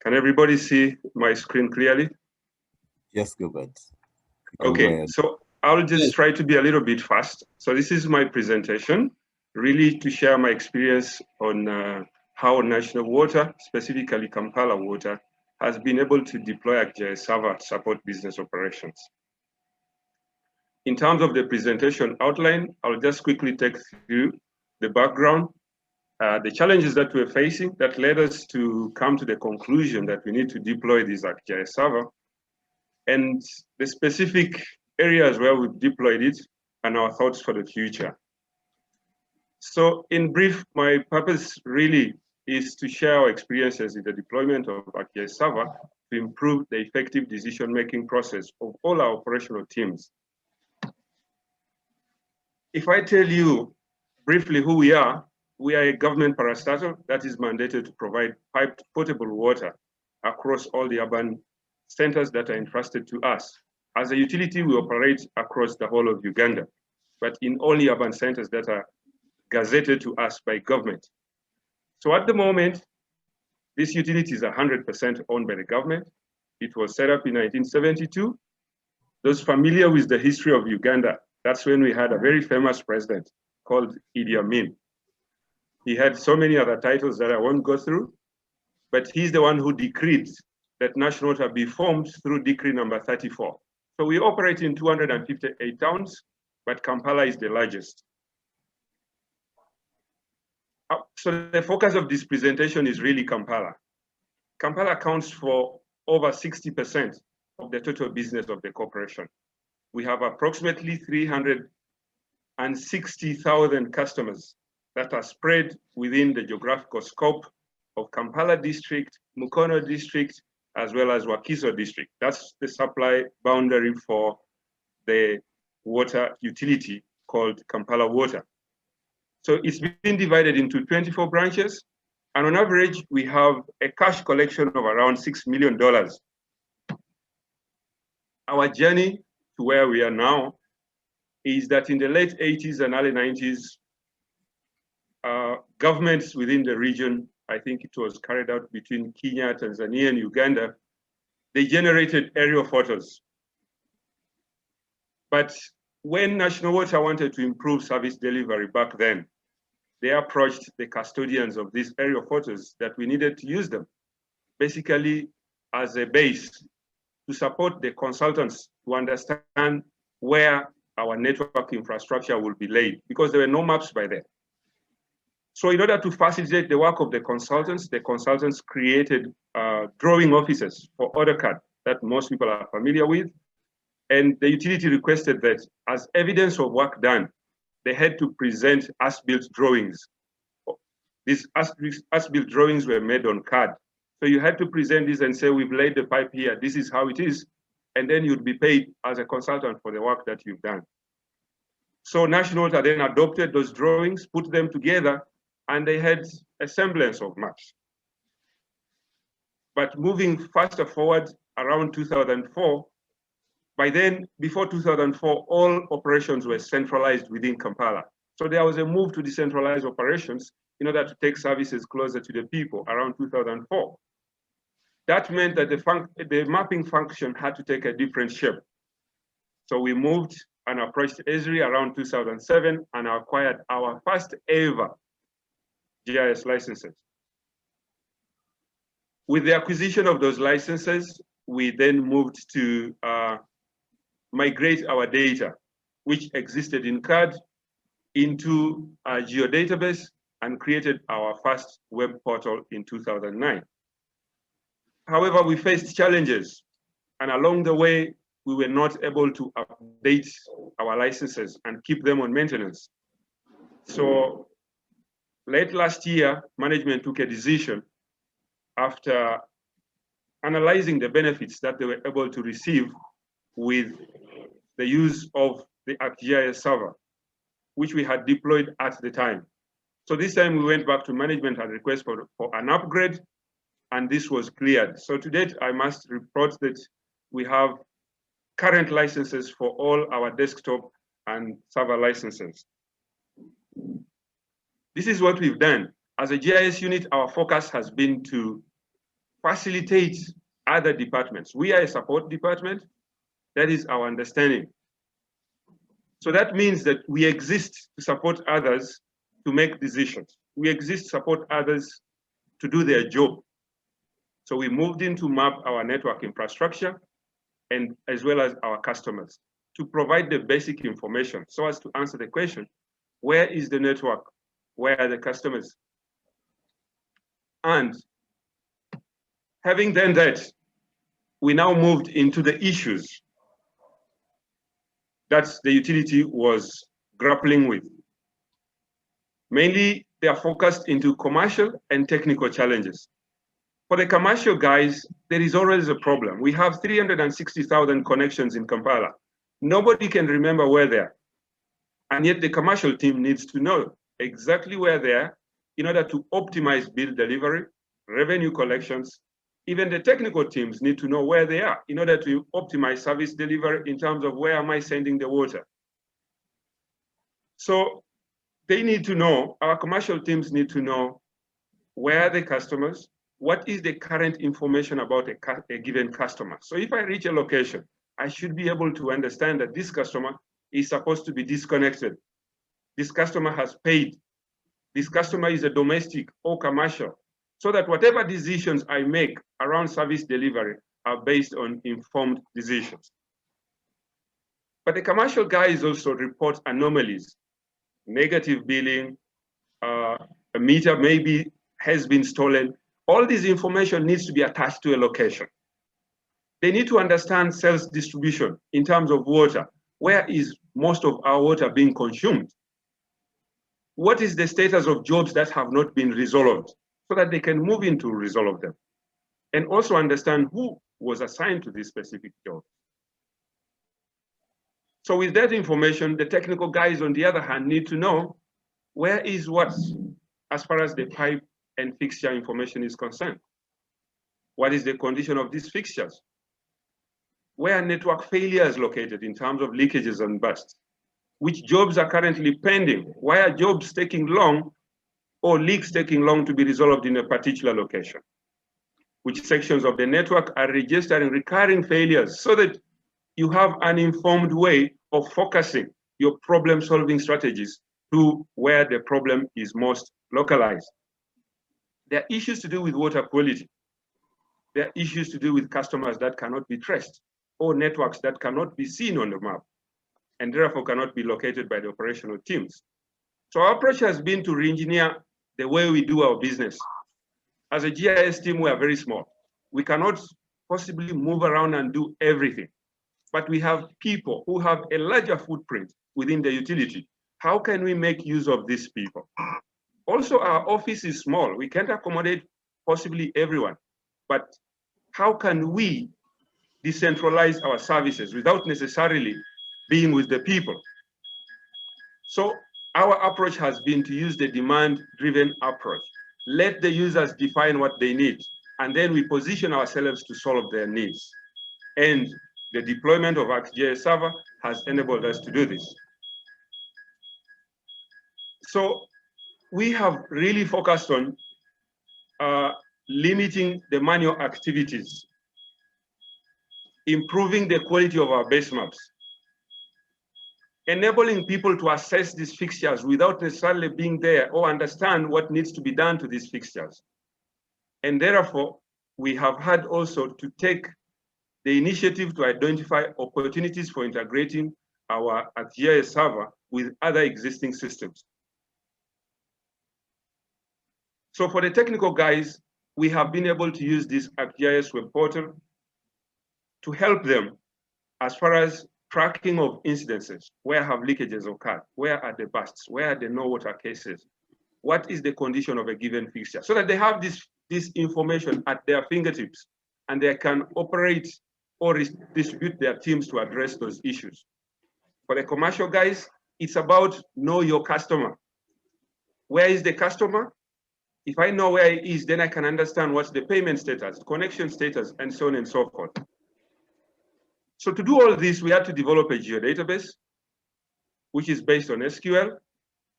Can everybody see my screen clearly? Yes, Gilbert. Okay, so I'll just try to be a little bit fast. So this is my presentation, really to share my experience on how national water, specifically Kampala water, has been able to deploy ArcGIS server to support business operations. In terms of the presentation outline, I'll just quickly take through the background, the challenges that we're facing that led us to come to the conclusion that we need to deploy this ArcGIS server, and the specific areas where we've deployed it and our thoughts for the future. So in brief, my purpose really is to share our experiences in the deployment of ArcGIS server to improve the effective decision-making process of all our operational teams. If I tell you briefly who we are a government parastatal that is mandated to provide piped potable water across all the urban centers that are entrusted to us. As a utility, we operate across the whole of Uganda, but in only urban centers that are gazetted to us by government. So at the moment, this utility is 100% owned by the government. It was set up in 1972. Those familiar with the history of Uganda, that's when we had a very famous president called Idi Amin. He had so many other titles that I won't go through, but he's the one who decreed that national water be formed through decree number 34. So we operate in 258 towns, but Kampala is the largest. So the focus of this presentation is really Kampala. Kampala accounts for over 60% of the total business of the corporation. We have approximately 360,000 customers that are spread within the geographical scope of Kampala district, Mukono district, as well as Wakiso district. That's the supply boundary for the water utility called Kampala Water. So it's been divided into 24 branches, and on average, we have a cash collection of around $6 million. Our journey to where we are now is that in the late 80s and early 90s, governments within the region, I think it was carried out between Kenya, Tanzania, and Uganda, they generated aerial photos. But when National Water wanted to improve service delivery back then, they approached the custodians of these aerial photos that we needed to use them, basically as a base to support the consultants to understand where our network infrastructure will be laid, because there were no maps by then. So in order to facilitate the work of the consultants created drawing offices for AutoCAD that most people are familiar with. And the utility requested that as evidence of work done, they had to present as-built drawings. These as-built drawings were made on CAD. So you had to present this and say, we've laid the pipe here, this is how it is. And then you'd be paid as a consultant for the work that you've done. So National Water then adopted those drawings, put them together, and they had a semblance of maps. But moving faster forward around 2004, by then, before 2004, all operations were centralized within Kampala. So there was a move to decentralize operations in order to take services closer to the people around 2004. That meant that the mapping function had to take a different shape. So we moved and approached Esri around 2007 and acquired our first ever GIS licenses. With the acquisition of those licenses, we then moved to migrate our data, which existed in CAD, into a Geodatabase and created our first web portal in 2009. However, we faced challenges, and along the way, we were not able to update our licenses and keep them on maintenance. So late last year, management took a decision after analyzing the benefits that they were able to receive with the use of the ArcGIS server, which we had deployed at the time. So this time we went back to management and request for an upgrade, and this was cleared. So to date, I must report that we have current licenses for all our desktop and server licenses. This is what we've done. As a GIS unit, our focus has been to facilitate other departments. We are a support department. That is our understanding. So that means that we exist to support others to make decisions. We exist to support others to do their job. So we moved in to map our network infrastructure and as well as our customers to provide the basic information so as to answer the question, where is the network? Where are the customers? And having done that, we now moved into the issues that the utility was grappling with. Mainly, they are focused into commercial and technical challenges. For the commercial guys, there is always a problem. We have 360,000 connections in Kampala. Nobody can remember where they are. And yet the commercial team needs to know exactly where they are in order to optimize bill delivery, revenue collections. Even the technical teams need to know where they are in order to optimize service delivery in terms of where am I sending the water. So they need to know, our commercial teams need to know where are the customers, what is the current information about a given customer. So if I reach a location, I should be able to understand that this customer is supposed to be disconnected. This customer has paid. This customer is a domestic or commercial, so that whatever decisions I make around service delivery are based on informed decisions. But the commercial guys also report anomalies, negative billing, a meter maybe has been stolen. All this information needs to be attached to a location. They need to understand sales distribution in terms of water. Where is most of our water being consumed? What is the status of jobs that have not been resolved so that they can move into resolve them? And also understand who was assigned to this specific job. So with that information, the technical guys on the other hand need to know where is what as far as the pipe and fixture information is concerned. What is the condition of these fixtures? Where are network failures located in terms of leakages and bursts? Which jobs are currently pending? Why are jobs taking long or leaks taking long to be resolved in a particular location? Which sections of the network are registering recurring failures so that you have an informed way of focusing your problem-solving strategies to where the problem is most localized. There are issues to do with water quality. There are issues to do with customers that cannot be traced or networks that cannot be seen on the map and therefore cannot be located by the operational teams. So our approach has been to re-engineer the way we do our business. As a GIS team, we are very small. We cannot possibly move around and do everything, but we have people who have a larger footprint within the utility. How can we make use of these people? Also, our office is small. We can't accommodate possibly everyone, but how can we decentralize our services without necessarily being with the people? So our approach has been to use the demand-driven approach. Let the users define what they need, and then we position ourselves to solve their needs. And the deployment of ArcGIS server has enabled us to do this. So we have really focused on limiting the manual activities, improving the quality of our base maps, enabling people to assess these fixtures without necessarily being there or understand what needs to be done to these fixtures. And therefore, we have had also to take the initiative to identify opportunities for integrating our ArcGIS server with other existing systems. So for the technical guys, we have been able to use this ArcGIS web portal to help them as far as tracking of incidences. Where have leakages occurred? Where are the bursts? Where are the no water cases? What is the condition of a given fixture? So that they have this information at their fingertips and they can operate or distribute their teams to address those issues. For the commercial guys, it's about know your customer. Where is the customer? If I know where he is, then I can understand what's the payment status, connection status, and so on and so forth. So to do all this, we had to develop a geodatabase, which is based on SQL.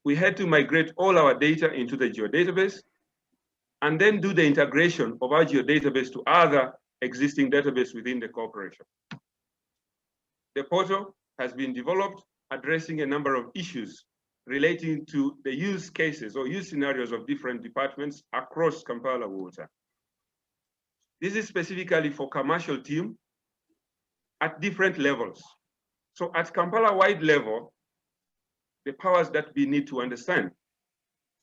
We had to migrate all our data into the geodatabase. and then do the integration of our geodatabase to other existing databases within the corporation. The portal has been developed addressing a number of issues relating to the use cases or use scenarios of different departments across Kampala Water. This is specifically for commercial team at different levels. So at Kampala-wide level, the powers that we need to understand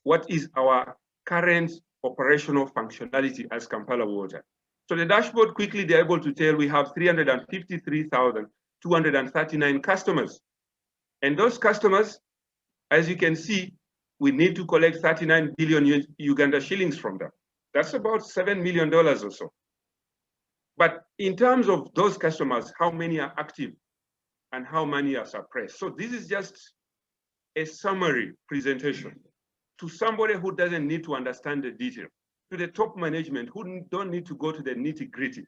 what is our current operational functionality as Kampala Water. So the dashboard quickly, they're able to tell we have 353,239 customers. And those customers, as you can see, we need to collect 39 billion Uganda shillings from them. That's about $7 million or so. But in terms of those customers, how many are active and how many are suppressed? So this is just a summary presentation to somebody who doesn't need to understand the detail, to the top management who don't need to go to the nitty-gritty,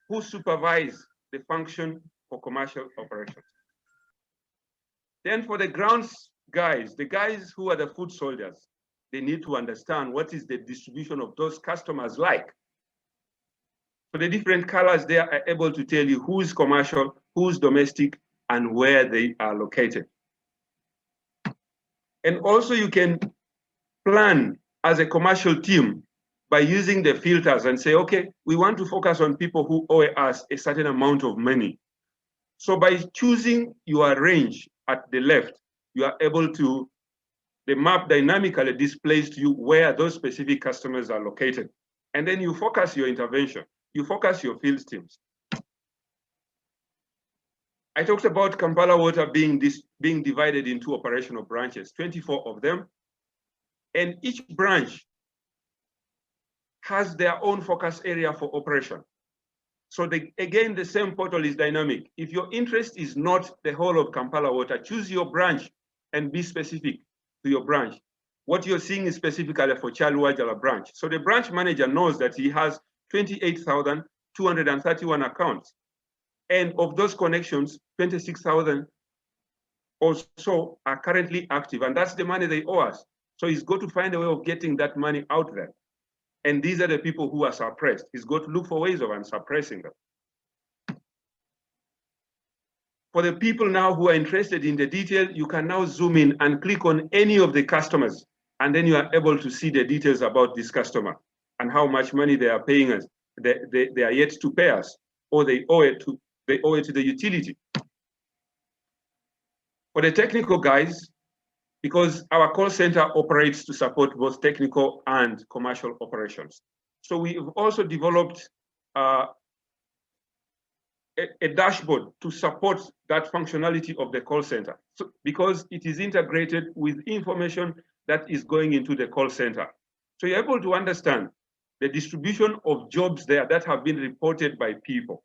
who supervise the function for commercial operations. Then for the grounds guys, the guys who are the foot soldiers, they need to understand what is the distribution of those customers like. So the different colors there are able to tell you who is commercial, who's domestic, and where they are located. And also you can plan as a commercial team by using the filters and say, okay, we want to focus on people who owe us a certain amount of money. So by choosing your range at the left, you are able to, the map dynamically displays to you where those specific customers are located. And then you focus your intervention, you focus your field teams. I talked about Kampala Water being divided into operational branches, 24 of them. And each branch has their own focus area for operation. So again, the same portal is dynamic. If your interest is not the whole of Kampala Water, choose your branch and be specific to your branch. What you're seeing is specifically for Chalwajala branch. So the branch manager knows that he has 28,231 accounts. And of those connections, 26,000 or so are currently active. And that's the money they owe us. So he's got to find a way of getting that money out there. And these are the people who are suppressed. He's got to look for ways of unsuppressing them. For the people now who are interested in the detail, you can now zoom in and click on any of the customers. And then you are able to see the details about this customer and how much money they are paying us. They are yet to pay us, or they owe it to the utility. For the technical guys, because our call center operates to support both technical and commercial operations. So we've also developed a dashboard to support that functionality of the call center, so, because it is integrated with information that is going into the call center. So you're able to understand the distribution of jobs there that have been reported by people.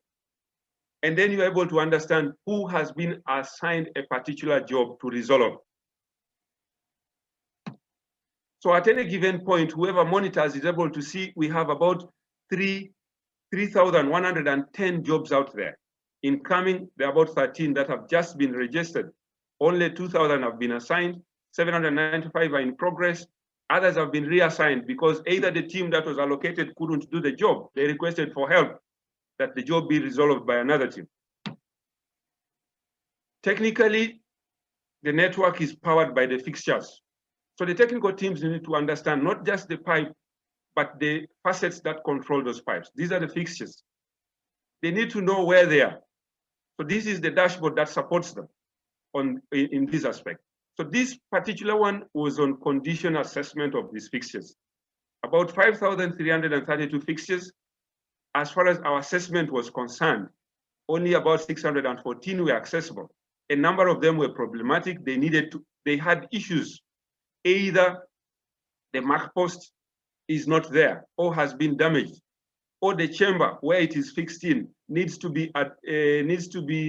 And then you're able to understand who has been assigned a particular job to resolve. So at any given point, whoever monitors is able to see we have about 3,110 jobs out there. Incoming, there are about 13 that have just been registered. Only 2,000 have been assigned, 795 are in progress. Others have been reassigned because either the team that was allocated couldn't do the job. They requested for help, that the job be resolved by another team. Technically, the network is powered by the fixtures. So the technical teams need to understand not just the pipe, but the facets that control those pipes. These are the fixtures. They need to know where they are. So this is the dashboard that supports them in this aspect. So this particular one was on condition assessment of these fixtures. About 5,332 fixtures. As far as our assessment was concerned, only about 614 were accessible. A number of them were problematic. They had issues. Either the mark post is not there or has been damaged, or the chamber where it is fixed in needs to be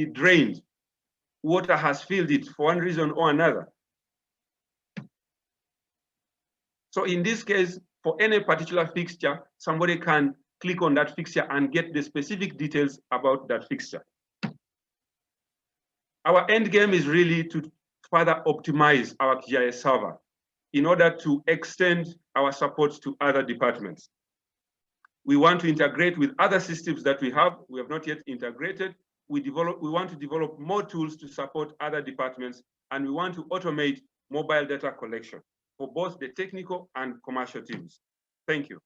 drained. Water has filled it for one reason or another. So in this case, for any particular fixture, somebody can click on that fixture and get the specific details about that fixture. Our end game is really to further optimize our ArcGIS server in order to extend our support to other departments. We want to integrate with other systems that we have not yet integrated. We want to develop more tools to support other departments, and we want to automate mobile data collection for both the technical and commercial teams. Thank you.